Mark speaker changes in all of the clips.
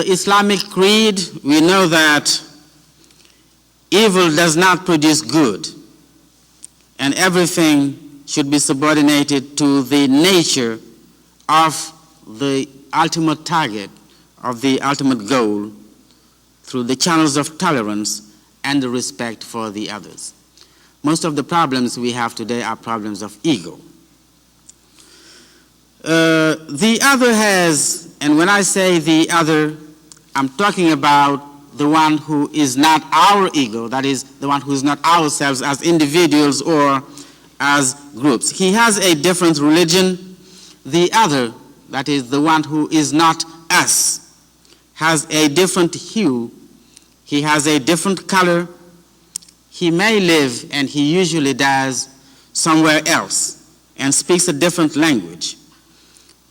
Speaker 1: the Islamic creed, we know that evil does not produce good, and everything should be subordinated to the nature of the ultimate target, of the ultimate goal, through the channels of tolerance and the respect for the others. Most of the problems we have today are problems of ego. The other has, and when I say the other, I'm talking about the one who is not our ego, that is, the one who is not ourselves as individuals or as groups. He has a different religion. The other, that is, the one who is not us, has a different hue. He has a different color. He may live, and he usually does, somewhere else and speaks a different language.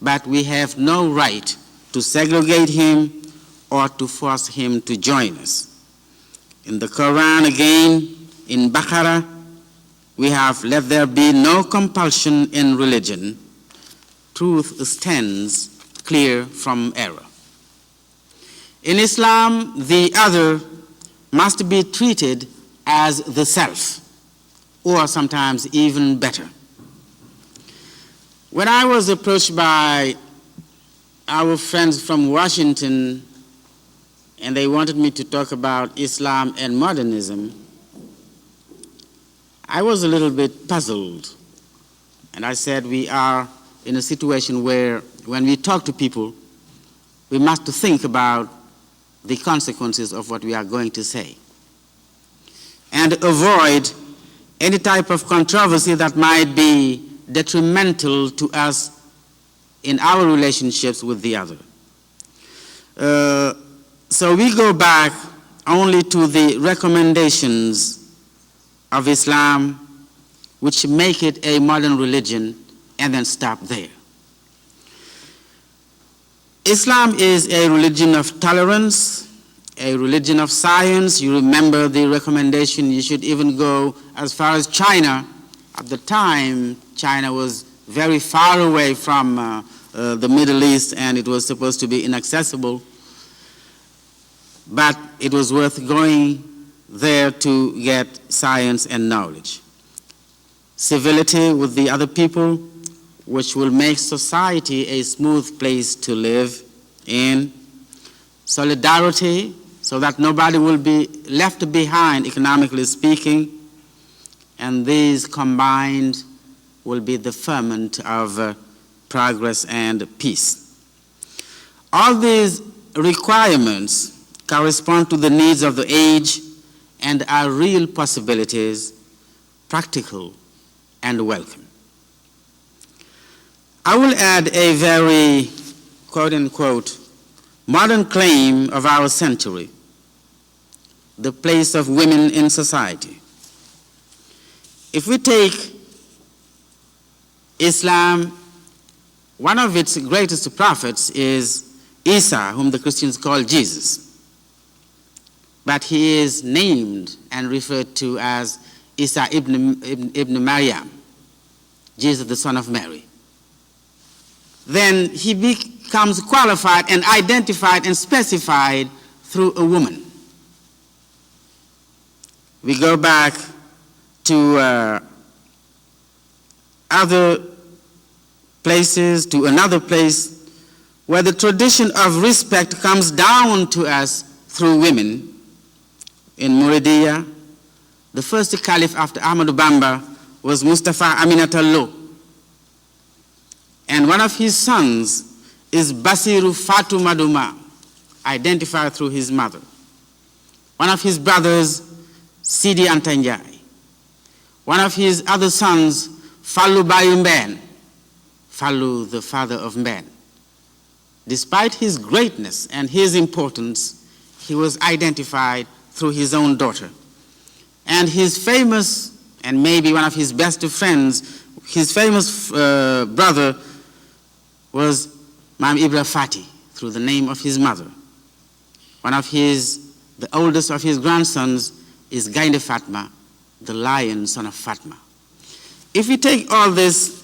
Speaker 1: But we have no right to segregate him or to force him to join us. In the Quran again, in Baqarah, we have, let there be no compulsion in religion. Truth stands clear from error. In Islam, the other must be treated as the self, or sometimes even better. When I was approached by our friends from Washington, and they wanted me to talk about Islam and modernism, I was a little bit puzzled. And I said, we are in a situation where when we talk to people, we must think about the consequences of what we are going to say and avoid any type of controversy that might be detrimental to us in our relationships with the other. So we go back only to the recommendations of Islam, which make it a modern religion, and then stop there. Islam is a religion of tolerance, a religion of science. You remember the recommendation, you should even go as far as China. At the time, China was very far away from the Middle East, and it was supposed to be inaccessible. But it was worth going there to get science and knowledge. Civility with the other people, which will make society a smooth place to live in. Solidarity, so that nobody will be left behind, economically speaking. And these combined will be the ferment of progress and peace. All these requirements correspond to the needs of the age and are real possibilities, practical and welcome. I will add a very, quote-unquote, modern claim of our century, the place of women in society. If we take Islam, one of its greatest prophets is Isa, whom the Christians call Jesus. But he is named and referred to as Isa ibn Maryam, Jesus the son of Mary. Then he becomes qualified and identified and specified through a woman. We go back to other places, to another place, where the tradition of respect comes down to us through women. In Muridiya, the first caliph after Ahmadu Bamba was Mustafa Aminata Lo. And one of his sons is Basiru Fatu Maduma, identified through his mother. One of his brothers, Sidi Antanjai. One of his other sons, Fallu Bayu Mben, Fallu, the father of Mben. Despite his greatness and his importance, he was identified through his own daughter. And his famous, and maybe one of his best friends, his famous brother was Mam Ibra Fati, through the name of his mother. One of the oldest of his grandsons is Gainde Fatma, the lion son of Fatma. If we take all these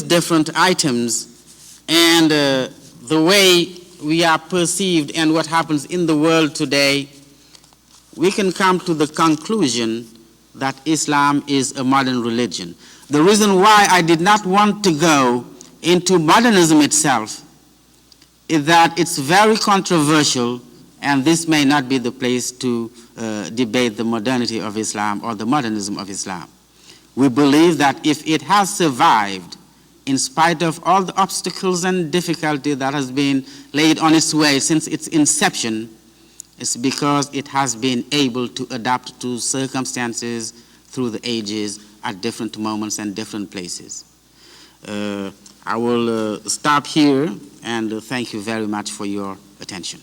Speaker 1: different items and the way we are perceived and what happens in the world today, we can come to the conclusion that Islam is a modern religion. The reason why I did not want to go into modernism itself is that it's very controversial, and this may not be the place to debate the modernity of Islam or the modernism of Islam. We believe that if it has survived, in spite of all the obstacles and difficulty that has been laid on its way since its inception, it's because it has been able to adapt to circumstances through the ages at different moments and different places. I will stop here and thank you very much for your attention.